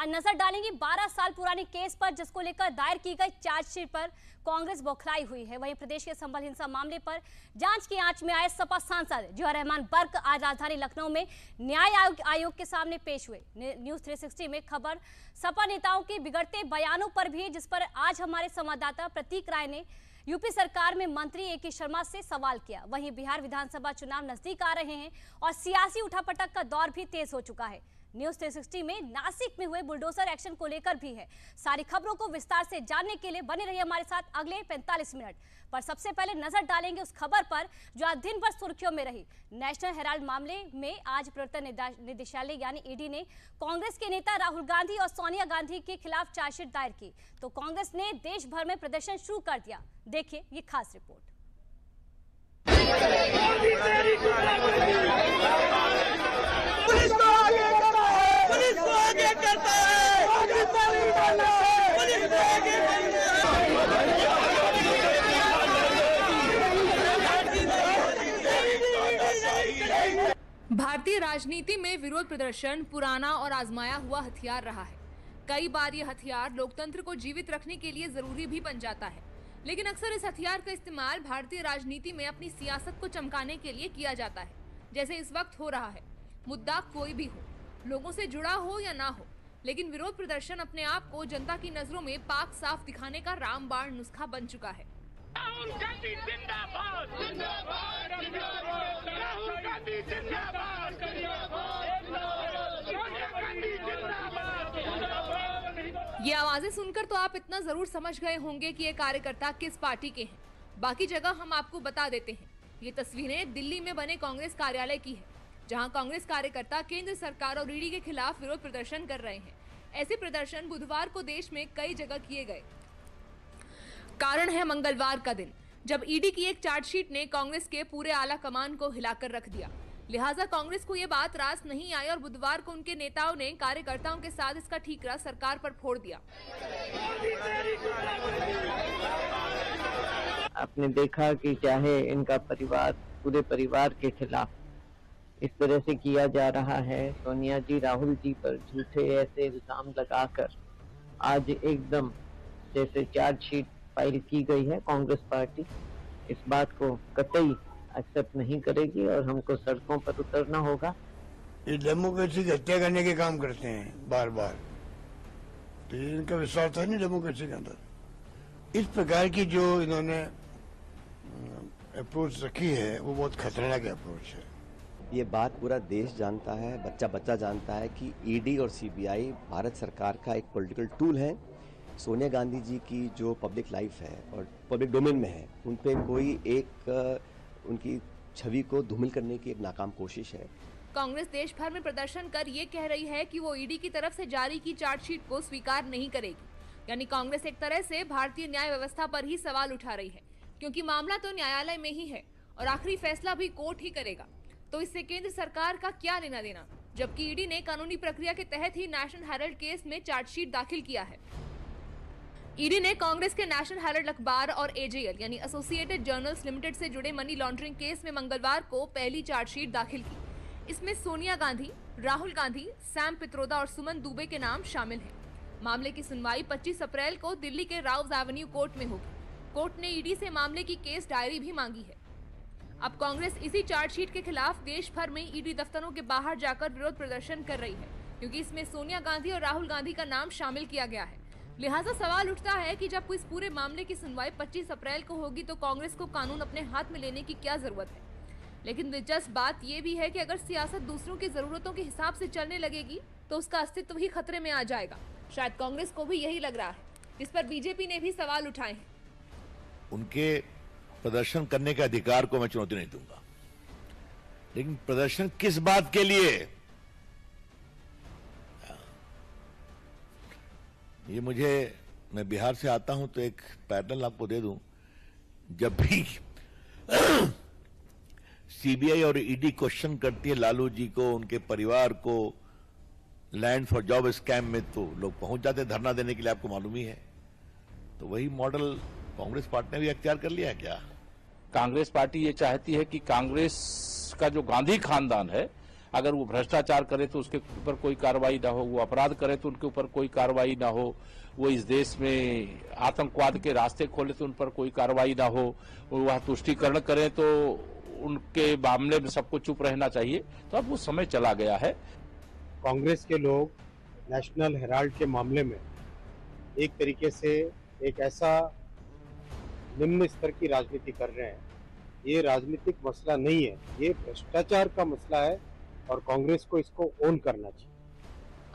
आज नजर डालेंगे 12 साल पुराने केस पर, जिसको लेकर दायर की गई चार्जशीट पर कांग्रेस बौखलाई हुई है। वहीं प्रदेश के संभल हिंसा मामले पर जांच की आंच में आए सपा सांसद जोहर रहमान बर्क आज राजधानी लखनऊ में न्याय आयोग के सामने पेश हुए। न्यूज 360 में खबर सपा नेताओं के बिगड़ते बयानों पर भी, जिस पर आज हमारे संवाददाता प्रतीक राय ने यूपी सरकार में मंत्री ए.के. शर्मा से सवाल किया। वहीं बिहार विधानसभा चुनाव नजदीक आ रहे हैं और सियासी उठापटक का दौर भी तेज हो चुका है। न्यूज 360 में नासिक में हुए बुलडोजर एक्शन को लेकर भी है। सारी खबरों को विस्तार से जानने के लिए बने रहिए हमारे साथ अगले 45 मिनट। पर सबसे पहले नजर डालेंगे उस खबर पर जो आज दिन भर सुर्खियों में रही। नेशनल हेराल्ड मामले में आज प्रवर्तन निदेशालय यानी ईडी ने कांग्रेस के नेता राहुल गांधी और सोनिया गांधी के खिलाफ चार्जशीट दायर की, तो कांग्रेस ने देश भर में प्रदर्शन शुरू कर दिया। देखिए ये खास रिपोर्ट। भारतीय राजनीति में विरोध प्रदर्शन पुराना और आजमाया हुआ हथियार रहा है। कई बार ये हथियार लोकतंत्र को जीवित रखने के लिए जरूरी भी बन जाता है, लेकिन अक्सर इस हथियार का इस्तेमाल भारतीय राजनीति में अपनी सियासत को चमकाने के लिए किया जाता है, जैसे इस वक्त हो रहा है। मुद्दा कोई भी हो, लोगों से जुड़ा हो या ना हो, लेकिन विरोध प्रदर्शन अपने आप को जनता की नजरों में पाक साफ दिखाने का रामबाण नुस्खा बन चुका है। राहुल गांधी जिंदाबाद, जिंदाबाद, राहुल गांधी जिंदाबाद, सोनिया गांधी जिंदाबाद। ये आवाजें सुनकर तो आप इतना जरूर समझ गए होंगे कि ये कार्यकर्ता किस पार्टी के हैं। बाकी जगह हम आपको बता देते हैं। ये तस्वीरें दिल्ली में बने कांग्रेस कार्यालय की है, जहां कांग्रेस कार्यकर्ता केंद्र सरकार और ईडी के खिलाफ विरोध प्रदर्शन कर रहे हैं। ऐसे प्रदर्शन बुधवार को देश में कई जगह किए गए। कारण है मंगलवार का दिन, जब ईडी की एक चार्जशीट ने कांग्रेस के पूरे आला कमान को हिलाकर रख दिया। लिहाजा कांग्रेस को ये बात रास नहीं आई और बुधवार को उनके नेताओं ने कार्यकर्ताओं के साथ इसका ठीकरा सरकार पर फोड़ दिया। आपने देखा कि चाहे इनका परिवार, पूरे परिवार के खिलाफ इस तरह से किया जा रहा है। सोनिया जी, राहुल जी पर झूठे ऐसे इल्जाम लगाकर आज एकदम जैसे चार्जशीट फाइल की गई है। कांग्रेस पार्टी इस बात को कतई एक्सेप्ट नहीं करेगी और हमको सड़कों पर उतरना होगा। ये डेमोक्रेसी की हत्या करने के काम करते हैं बार बार, तो इनका विश्वास है नहीं डेमोक्रेसी के अंदर। इस प्रकार की जो इन्होंने अप्रोच रखी है वो बहुत खतरनाक अप्रोच है। ये बात पूरा देश जानता है, बच्चा बच्चा जानता है कि ईडी और सीबीआई भारत सरकार का एक पॉलिटिकल टूल है। सोनिया गांधी जी की जो पब्लिक लाइफ है और पब्लिक डोमेन में है, उन पे कोई एक उनकी छवि को धूमिल करने की एक नाकाम कोशिश है। कांग्रेस देश भर में प्रदर्शन कर ये कह रही है कि वो ईडी की तरफ से जारी की चार्जशीट को स्वीकार नहीं करेगी। यानी कांग्रेस एक तरह से भारतीय न्याय व्यवस्था पर ही सवाल उठा रही है, क्योंकि मामला तो न्यायालय में ही है और आखिरी फैसला भी कोर्ट ही करेगा। तो इससे केंद्र सरकार का क्या लेना देना, जबकि ईडी ने कानूनी प्रक्रिया के तहत ही नेशनल हेराल्ड केस में चार्जशीट दाखिल किया है। ईडी ने कांग्रेस के नेशनल हेराल्ड अखबार और एजेएल यानी एसोसिएटेड जर्नल्स लिमिटेड से जुड़े मनी लॉन्ड्रिंग केस में मंगलवार को पहली चार्जशीट दाखिल की। इसमें सोनिया गांधी, राहुल गांधी, सैम पित्रोदा और सुमन दुबे के नाम शामिल हैं। मामले की सुनवाई 25 अप्रैल को दिल्ली के राउज एवेन्यू कोर्ट में होगी। कोर्ट ने ईडी से मामले की केस डायरी भी मांगी है। अब कांग्रेस इसी चार्जशीट के खिलाफ देश भर में ईडी दफ्तरों के बाहर जाकर विरोध प्रदर्शन कर रही है, क्योंकि इसमें सोनिया गांधी और राहुल गांधी का नाम शामिल किया गया है। लिहाजा सवाल उठता है कि जब इस पूरे मामले की सुनवाई 25 अप्रैल को होगी तो कांग्रेस को कानून अपने हाथ में लेने की क्या जरूरत है। लेकिन दिलचस्प बात यह भी है कि अगर सियासत दूसरों की जरूरतों के हिसाब से चलने लगेगी तो उसका अस्तित्व ही खतरे में आ जाएगा। शायद कांग्रेस को भी यही लग रहा है, जिस पर बीजेपी ने भी सवाल उठाए हैं। उनके प्रदर्शन करने के अधिकार को मैं चुनौती नहीं दूंगा, लेकिन प्रदर्शन किस बात के लिए, ये मैं बिहार से आता हूं तो एक पैटर्न आपको दे दूं। जब भी सीबीआई और ईडी क्वेश्चन करती है लालू जी को, उनके परिवार को, लैंड फॉर जॉब स्कैम में, तो लोग पहुंच जाते हैं धरना देने के लिए, आपको मालूम ही है। तो वही मॉडल कांग्रेस पार्टी ने भी अख्तियार कर लिया है क्या? कांग्रेस पार्टी ये चाहती है कि कांग्रेस का जो गांधी खानदान है, अगर वो भ्रष्टाचार करे तो उसके ऊपर कोई कार्रवाई ना हो, वो अपराध करे तो उनके ऊपर कोई कार्रवाई ना हो, वो इस देश में आतंकवाद के रास्ते खोले तो उन पर कोई कार्रवाई ना हो, वो वह तुष्टीकरण करें तो उनके मामले में सबको चुप रहना चाहिए। तो अब वो समय चला गया है। कांग्रेस के लोग नेशनल हेराल्ड के मामले में एक तरीके से एक ऐसा निम्न स्तर की राजनीति कर रहे हैं। ये राजनीतिक मसला नहीं है, ये भ्रष्टाचार का मसला है और कांग्रेस को इसको ओन करना चाहिए।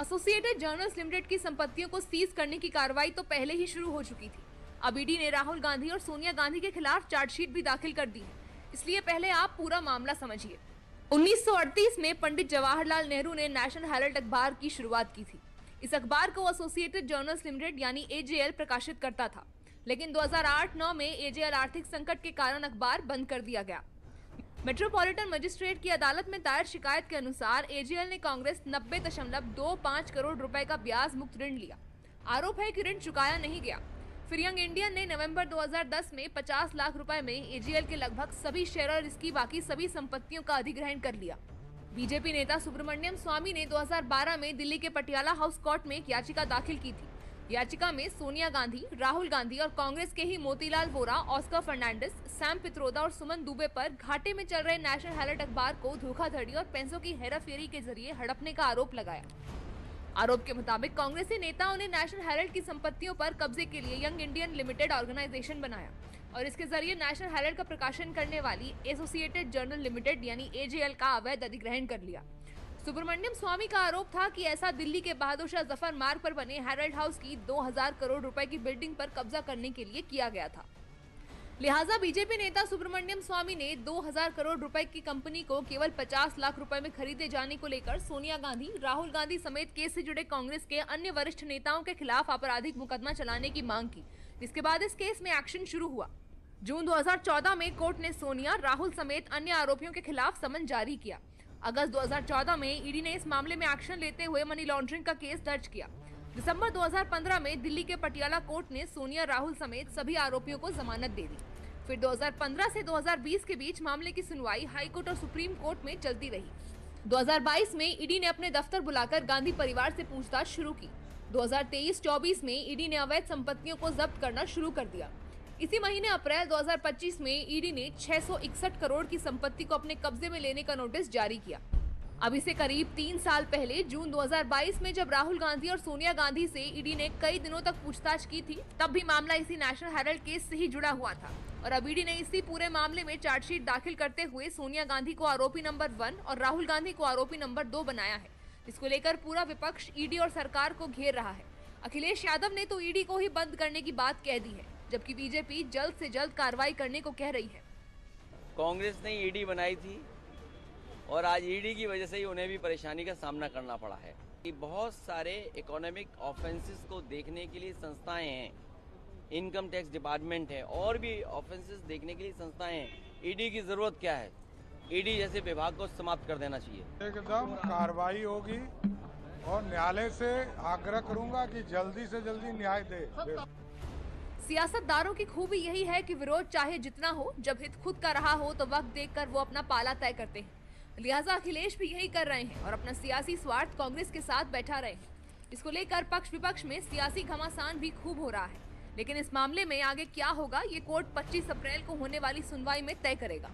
एसोसिएटेड जर्नल्स लिमिटेड की संपत्तियों को सीज करने की कार्रवाई तो पहले ही शुरू हो चुकी थी। अब ईडी ने राहुल गांधी और सोनिया गांधी के खिलाफ चार्जशीट भी दाखिल कर दी है, इसलिए पहले आप पूरा मामला समझिए। 1938 में पंडित जवाहरलाल नेहरू ने नेशनल हेराल्ड अखबार की शुरुआत की थी। इस अखबार को एसोसिएटेड जर्नल्स लिमिटेड यानी एजेएल प्रकाशित करता था, लेकिन 2008-9 में एजेएल आर्थिक संकट के कारण अखबार बंद कर दिया गया। मेट्रोपॉलिटन मजिस्ट्रेट की अदालत में दायर शिकायत के अनुसार एजेएल ने कांग्रेस 90.25 करोड़ रुपए का ब्याज मुक्त ऋण लिया। आरोप है कि ऋण चुकाया नहीं गया। फिर यंग इंडियन ने नवंबर 2010 में 50 लाख रुपए में एजेएल के लगभग सभी शेयर और इसकी बाकी सभी संपत्तियों का अधिग्रहण कर लिया। बीजेपी नेता सुब्रमण्यम स्वामी ने 2012 में दिल्ली के पटियाला हाउस कोर्ट में एक याचिका दाखिल की थी। याचिका में सोनिया गांधी, राहुल गांधी और कांग्रेस के ही मोतीलाल वोरा, ऑस्कर फर्नांडिस, सैम पित्रोदा और सुमन दुबे पर घाटे में चल रहे नेशनल हेराल्ड अखबार को धोखाधड़ी और पैसों की हेराफेरी के जरिए हड़पने का आरोप लगाया। आरोप के मुताबिक कांग्रेसी नेताओं ने नेशनल हेराल्ड की संपत्तियों पर कब्जे के लिए यंग इंडियन लिमिटेड ऑर्गेनाइजेशन बनाया और इसके जरिए नेशनल हेराल्ड का प्रकाशन करने वाली एसोसिएटेड जर्नल लिमिटेड यानी एजेएल का अवैध अधिग्रहण कर लिया। सुब्रमण्यम स्वामी का आरोप था कि ऐसा दिल्ली के बहादुर शाह जफर मार्ग पर बने हेराल्ड हाउस की 2000 करोड़ रुपए की बिल्डिंग पर कब्जा करने के लिए किया गया था। लिहाजा बीजेपी नेता सुब्रमण्यम स्वामी ने 2000 करोड़ रुपए की कंपनी को केवल 50 लाख रुपए में खरीदे जाने को लेकर सोनिया गांधी, राहुल गांधी समेत केस से जुड़े कांग्रेस के अन्य वरिष्ठ नेताओं के खिलाफ आपराधिक मुकदमा चलाने की मांग की, जिसके बाद इस केस में एक्शन शुरू हुआ। जून 2014 में कोर्ट ने सोनिया, राहुल समेत अन्य आरोपियों के खिलाफ समन जारी किया। अगस्त 2014 में ईडी ने इस मामले में एक्शन लेते हुए मनी लॉन्ड्रिंग का केस दर्ज किया। दिसंबर 2015 में दिल्ली के पटियाला कोर्ट ने सोनिया, राहुल समेत सभी आरोपियों को जमानत दे दी। फिर 2015 से 2020 के बीच मामले की सुनवाई हाई कोर्ट और सुप्रीम कोर्ट में चलती रही। 2022 में ईडी ने अपने दफ्तर बुलाकर गांधी परिवार से पूछताछ शुरू की। 2023-24 में ईडी ने अवैध संपत्तियों को जब्त करना शुरू कर दिया। इसी महीने अप्रैल 2025 में ईडी ने 661 करोड़ की संपत्ति को अपने कब्जे में लेने का नोटिस जारी किया। अब इसे करीब 3 साल पहले जून 2022 में जब राहुल गांधी और सोनिया गांधी से ईडी ने कई दिनों तक पूछताछ की थी, तब भी मामला इसी नेशनल हेराल्ड केस से ही जुड़ा हुआ था और अब ईडी ने इसी पूरे मामले में चार्जशीट दाखिल करते हुए सोनिया गांधी को आरोपी नंबर 1 और राहुल गांधी को आरोपी नंबर 2 बनाया है। इसको लेकर पूरा विपक्ष ईडी और सरकार को घेर रहा है। अखिलेश यादव ने तो ईडी को ही बंद करने की बात कह दी है, जबकि बीजेपी जल्द से जल्द कार्रवाई करने को कह रही है। कांग्रेस ने ईडी बनाई थी और आज ईडी की वजह से ही उन्हें भी परेशानी का सामना करना पड़ा है। बहुत सारे इकोनॉमिक ऑफेंसेस को देखने के लिए संस्थाएं हैं, इनकम टैक्स डिपार्टमेंट है और भी ऑफेंसेस देखने के लिए संस्थाएं हैं। ईडी की जरूरत क्या है? ईडी जैसे विभाग को समाप्त कर देना चाहिए। एकदम कार्रवाई होगी और न्यायालय से आग्रह करूंगा कि जल्दी से जल्दी न्याय दे। सियासतदारों की खूबी यही है कि विरोध चाहे जितना हो, जब हित खुद का रहा हो तो वक्त देखकर वो अपना पाला तय करते हैं। लिहाजा अखिलेश भी यही कर रहे हैं और अपना सियासी स्वार्थ कांग्रेस के साथ बैठा रहे हैं। इसको लेकर पक्ष विपक्ष में सियासी घमासान भी खूब हो रहा है, लेकिन इस मामले में आगे क्या होगा ये कोर्ट 25 अप्रैल को होने वाली सुनवाई में तय करेगा।